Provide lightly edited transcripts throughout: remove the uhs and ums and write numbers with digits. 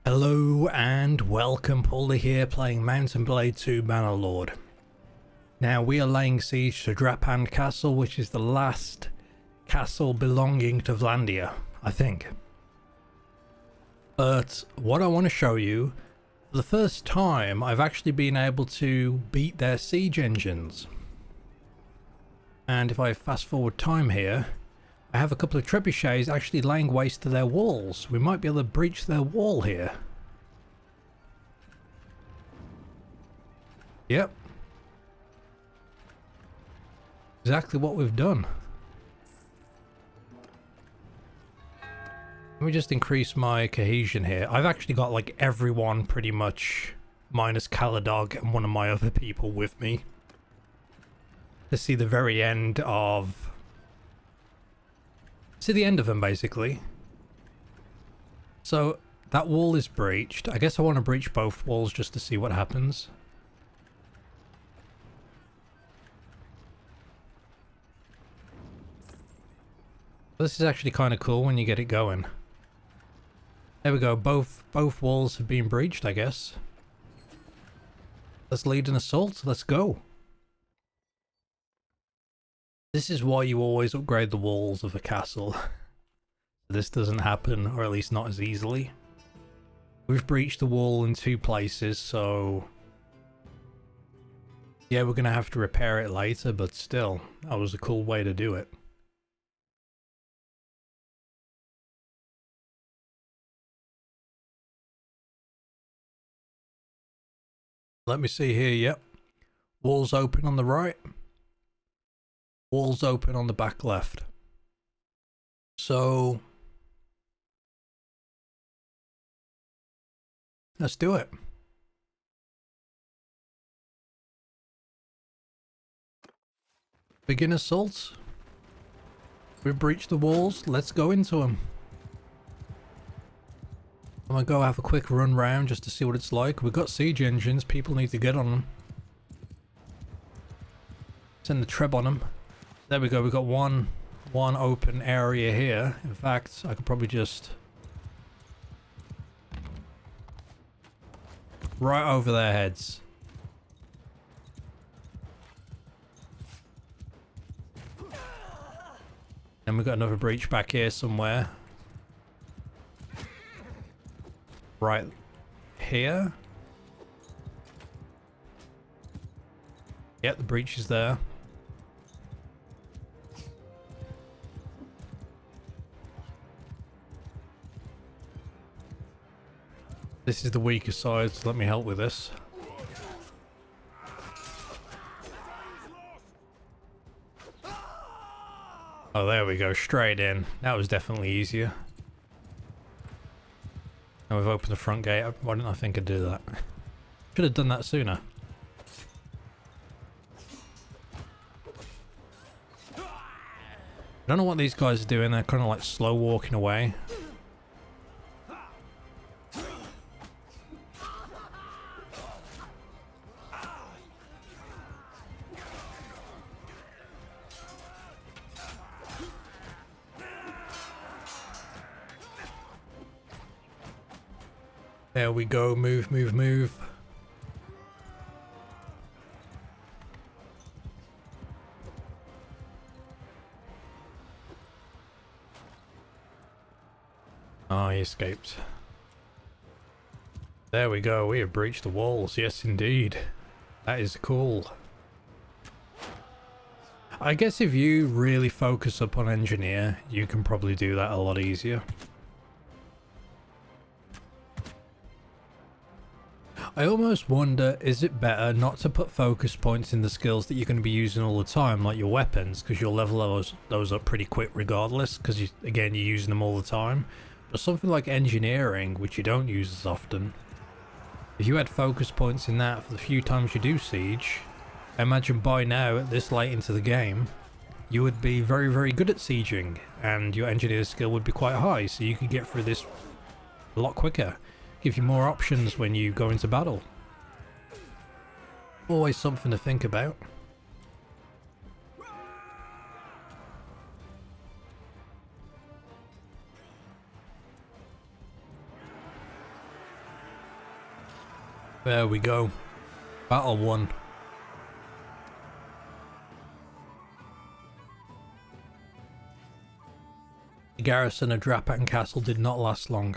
Hello and welcome, Pauleh here, playing Mountain Blade 2 Bannerlord. Now we are laying siege to Drapan Castle, which is the last castle belonging to Vlandia, I think. But what I want to show you, for the first time I've actually been able to beat their siege engines. And if I fast forward time here, I have a couple of trebuchets actually laying waste to their walls. We might be able to breach their wall here. Yep. Exactly what we've done. Let me just increase my cohesion here. I've actually got like everyone pretty much minus Caladog and one of my other people with me to see the very end of... see the end of them, basically. So that wall is breached. I guess I want to breach both walls just to see what happens. This is actually kind of cool when you get it going. There we go. Both walls have been breached, I guess. Let's lead an assault. Let's go. This is why you always upgrade the walls of a castle. This doesn't happen, or at least not as easily. We've breached the wall in two places, so... yeah, we're going to have to repair it later, but still, that was a cool way to do it. Let me see here, yep. Walls open on the right. Walls open on the back left. So... let's do it. Begin assault. We've breached the walls. Let's go into them. I'm gonna go have a quick run round just to see what it's like. We've got siege engines. People need to get on them. Send the treb on them. There we go. We've got one open area here. In fact, I could probably just... right over their heads. And we've got another breach back here somewhere. Right here. Yep, the breach is there. This is the weaker side, so let me help with this. Oh, there we go, straight in. That was definitely easier. And we've opened the front gate. Why didn't I think I'd do that? Should have done that sooner. I don't know what these guys are doing. They're kind of like slow walking away. There we go. Move, move, move. Oh, he escaped. There we go. We have breached the walls. Yes, indeed. That is cool. I guess if you really focus up on engineer, you can probably do that a lot easier. I almost wonder, is it better not to put focus points in the skills that you're going to be using all the time, like your weapons, because you'll level those up pretty quick regardless, because again, you're using them all the time. But something like engineering, which you don't use as often, if you had focus points in that for the few times you do siege, I imagine by now, at this late into the game, you would be very, very good at sieging, and your engineer skill would be quite high, so you could get through this a lot quicker. Give you more options when you go into battle. Always something to think about. There we go. Battle won. The garrison of Drapan Castle did not last long.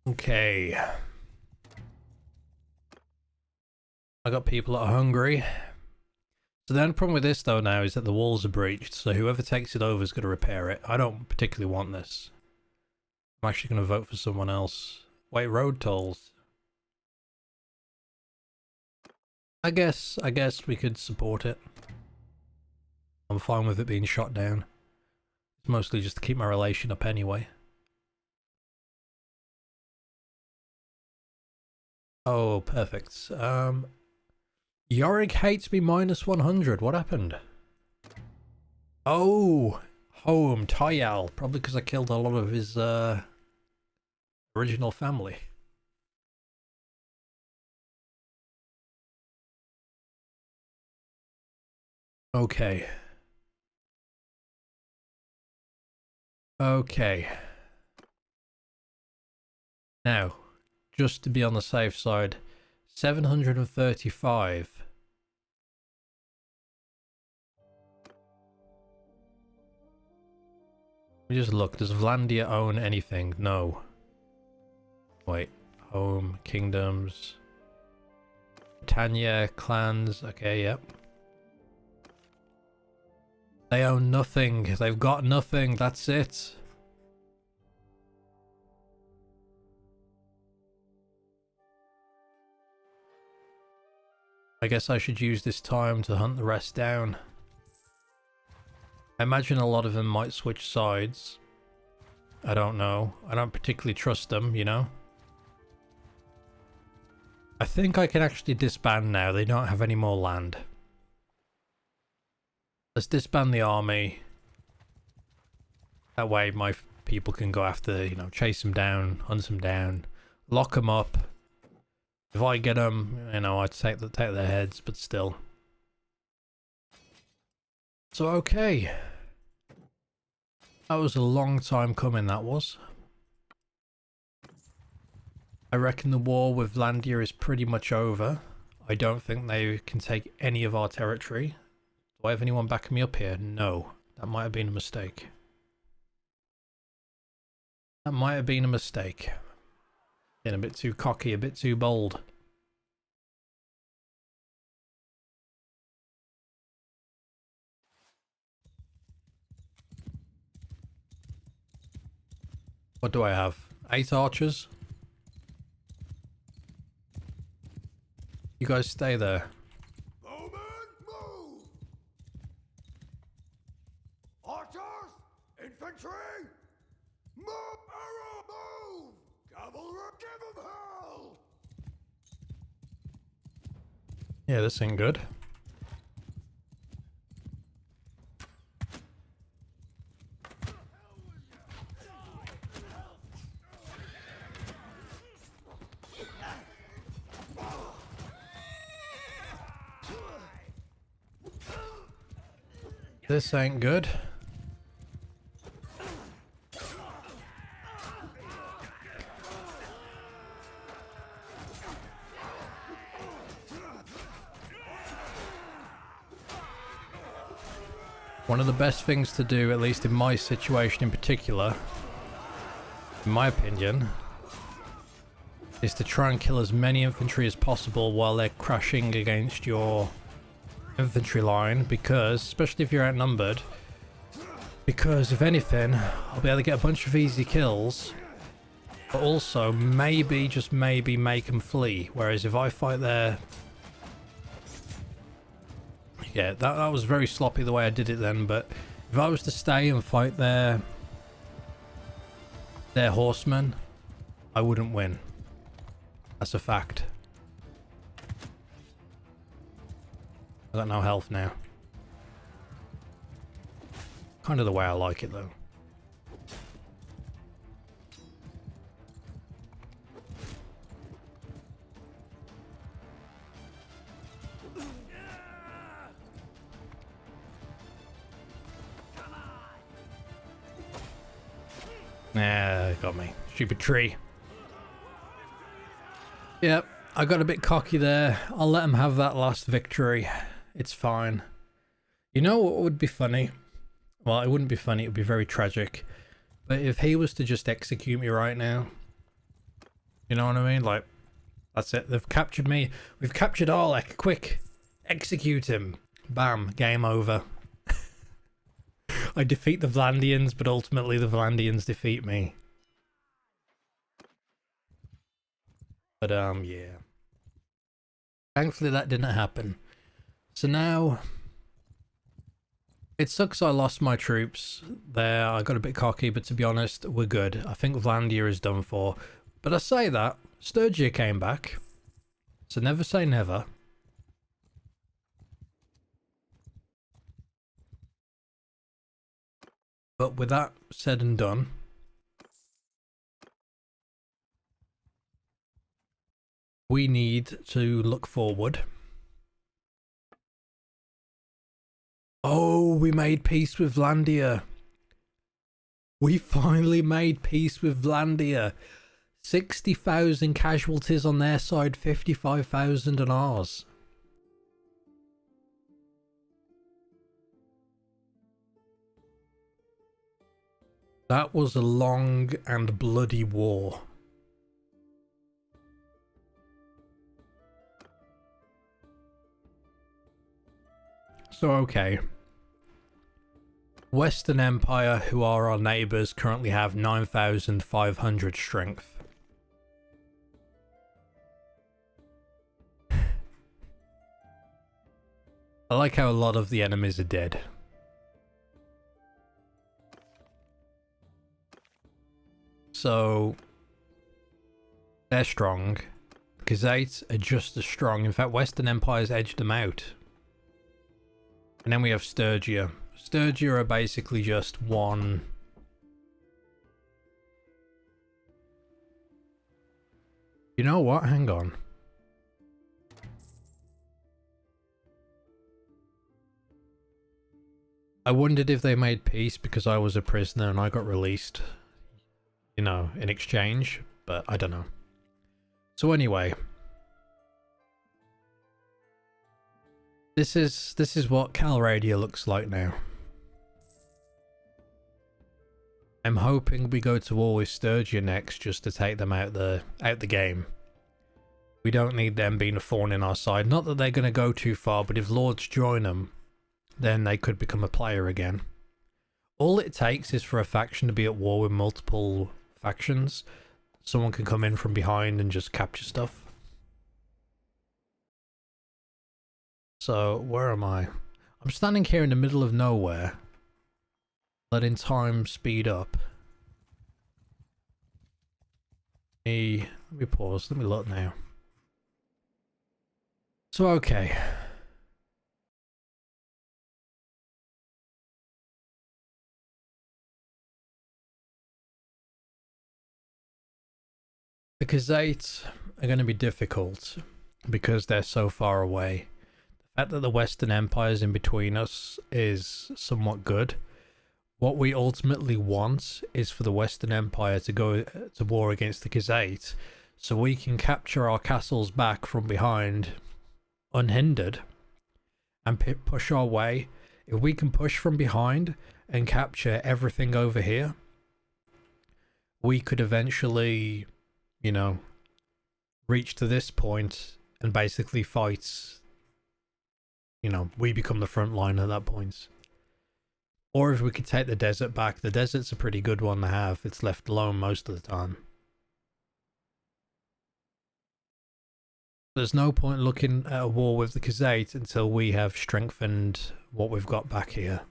Okay. I got people that are hungry. So the only problem with this though now is that the walls are breached, so whoever takes it over is going to repair it. I don't particularly want this. I'm actually going to vote for someone else. Wait, road tolls. I guess we could support it. I'm fine with it being shot down. It's mostly just to keep my relation up anyway. Oh, perfect. Yorick hates me minus 100. What happened? Oh, home, Tayal. Probably because I killed a lot of his original family. Okay. Okay. Now, just to be on the safe side, 735. We just look. Does Vlandia own anything? No. Wait. Home, kingdoms. Tanya, clans. Okay, yep. They own nothing. They've got nothing. That's it. I guess I should use this time to hunt the rest down. I imagine a lot of them might switch sides. I don't know. I don't particularly trust them, you know? I think I can actually disband now. They don't have any more land. Let's disband the army. That way my people can go after, you know, chase them down, hunt them down, lock them up. If I get them, you know, I'd take their heads, but still. So, okay. That was a long time coming, that was. I reckon the war with Vlandia is pretty much over. I don't think they can take any of our territory. Do I have anyone backing me up here? No. That might have been a mistake. That might have been a mistake. Getting a bit too cocky, a bit too bold. What do I have? 8 archers? You guys stay there. Bowman, move! Archers! Infantry! Move! Arrow, move! Cavalry, give 'em hell! Yeah, this ain't good. This ain't good. One of the best things to do, at least in my situation in particular, in my opinion, is to try and kill as many infantry as possible while they're crashing against your infantry line, because, especially if you're outnumbered, because if anything, I'll be able to get a bunch of easy kills, but also maybe, just maybe, make them flee. Whereas if I fight their... Yeah, that was very sloppy the way I did it then, but if I was to stay and fight their horsemen, I wouldn't win. That's a fact. I got no health now. Kind of the way I like it though. Nah, got me. Stupid tree. Yep, I got a bit cocky there. I'll let him have that last victory. It's fine. You know what would be funny? Well, it wouldn't be funny, it would be very tragic. But if he was to just execute me right now, you know what I mean? Like, that's it. They've captured me. We've captured Pauleh. Quick, execute him. Bam, game over. I defeat the Vlandians, but ultimately the Vlandians defeat me. But, yeah. Thankfully that didn't happen. So now... It sucks I lost my troops there. I got a bit cocky, but to be honest, we're good. I think Vlandia is done for. But I say that, Sturgia came back. So never say never. But with that said and done, we need to look forward. Oh, we made peace with Vlandia. We finally made peace with Vlandia. 60,000 casualties on their side, 55,000 on ours. That was a long and bloody war. So, okay. Western Empire, who are our neighbours, currently have 9,500 strength. I like how a lot of the enemies are dead. So, they're strong. Khazaits are just as strong. In fact, Western Empire's edged them out. And then we have Sturgia. Sturgia are basically just one... You know what? Hang on. I wondered if they made peace because I was a prisoner and I got released, you know, in exchange, but I don't know. So anyway, this is what Calradia looks like now. I'm hoping we go to war with Sturgia next just to take them out the game. We don't need them being a thorn in our side. Not that they're going to go too far, but if Lords join them, then they could become a player again. All it takes is for a faction to be at war with multiple factions. Someone can come in from behind and just capture stuff. So, where am I? I'm standing here in the middle of nowhere, letting time speed up. Let me pause, let me look now. So, okay. The Khazaites are going to be difficult because they're so far away. The fact that the Western Empire is in between us is somewhat good. What we ultimately want is for the Western Empire to go to war against the Khazaites so we can capture our castles back from behind unhindered and push our way. If we can push from behind and capture everything over here, we could eventually, you know, reach to this point and basically fight. You know, we become the front line at that point. Or if we could take the desert back. The desert's a pretty good one to have. It's left alone most of the time. There's no point looking at a war with the Khazaites until we have strengthened what we've got back here.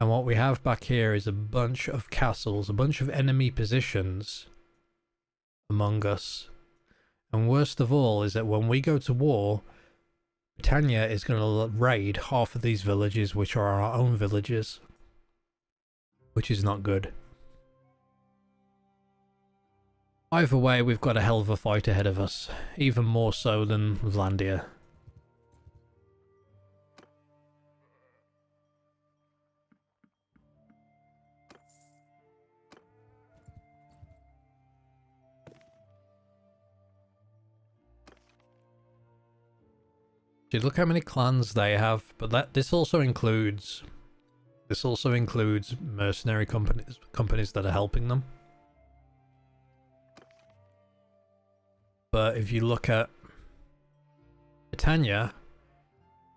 And what we have back here is a bunch of castles, a bunch of enemy positions among us. And worst of all is that when we go to war, Britannia is going to raid half of these villages, which are our own villages, which is not good. Either way, we've got a hell of a fight ahead of us, even more so than Vlandia. See, look how many clans they have, but this also includes mercenary companies that are helping them. But if you look at Britannia,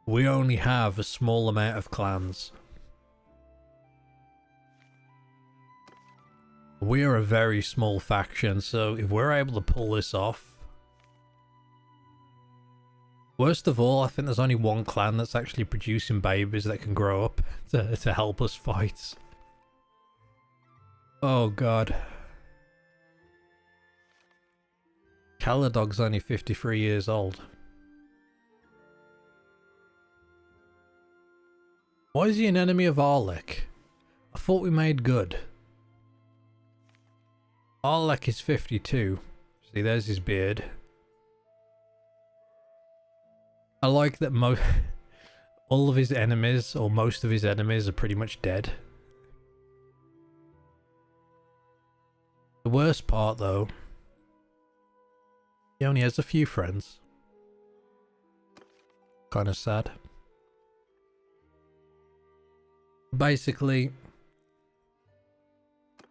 we only have a small amount of clans. We are a very small faction, so if we're able to pull this off... Worst of all, I think there's only one clan that's actually producing babies that can grow up to help us fight. Oh god. Caladog's only 53 years old. Why is he an enemy of Arlek? I thought we made good. Arlek is 52. See, there's his beard. I like that all of his enemies, or most of his enemies, are pretty much dead. The worst part, though, he only has a few friends. Kind of sad. Basically,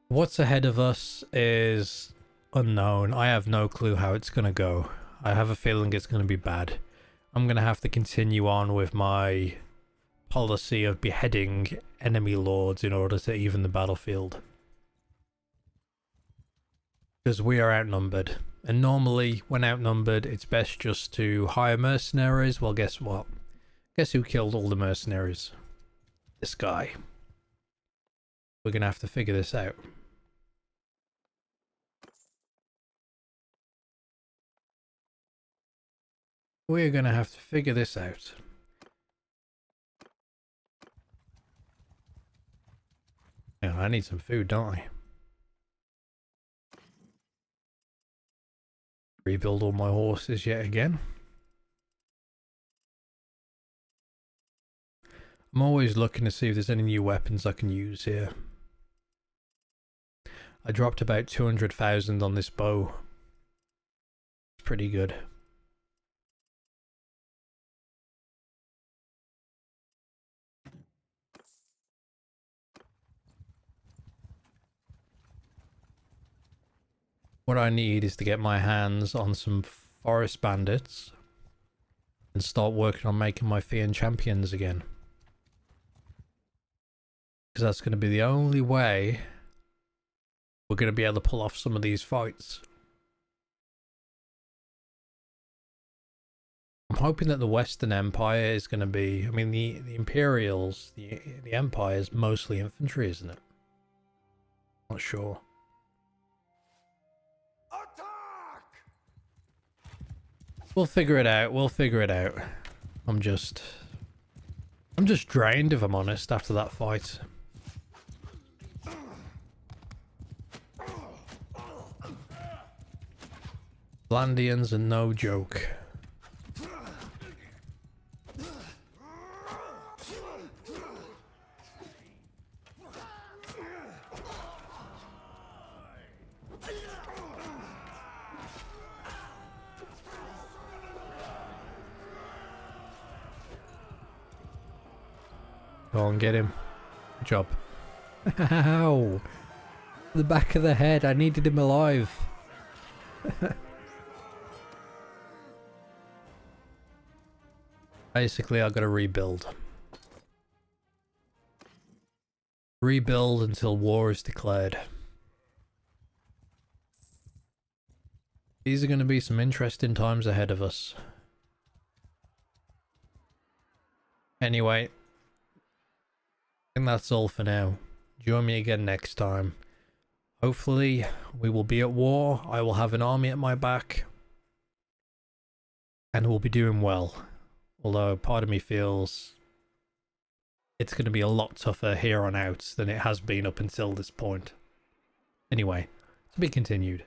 what's ahead of us is unknown. I have no clue how it's going to go. I have a feeling it's going to be bad. I'm going to have to continue on with my policy of beheading enemy lords in order to even the battlefield. Because we are outnumbered. And normally, when outnumbered, it's best just to hire mercenaries. Well, guess what? Guess who killed all the mercenaries? This guy. We're going to have to figure this out. We're going to have to figure this out. Yeah, I need some food, don't I? Rebuild all my horses yet again. I'm always looking to see if there's any new weapons I can use here. I dropped about 200,000 on this bow. It's pretty good. What I need is to get my hands on some forest bandits and start working on making my Fiend champions again. Because that's going to be the only way we're going to be able to pull off some of these fights. I'm hoping that the Western Empire is going to be... I mean, the Imperials, the Empire is mostly infantry, isn't it? Not sure. We'll figure it out. We'll figure it out. I'm just drained, if I'm honest, after that fight. Landians are no joke. Go on, get him. Good job. Ow! The back of the head. I needed him alive. Basically, I've got to rebuild. Rebuild until war is declared. These are going to be some interesting times ahead of us. Anyway, I think that's all for now. Join me again next time. Hopefully, we will be at war. I will have an army at my back. And we'll be doing well. Although part of me feels it's going to be a lot tougher here on out than it has been up until this point. Anyway, to be continued.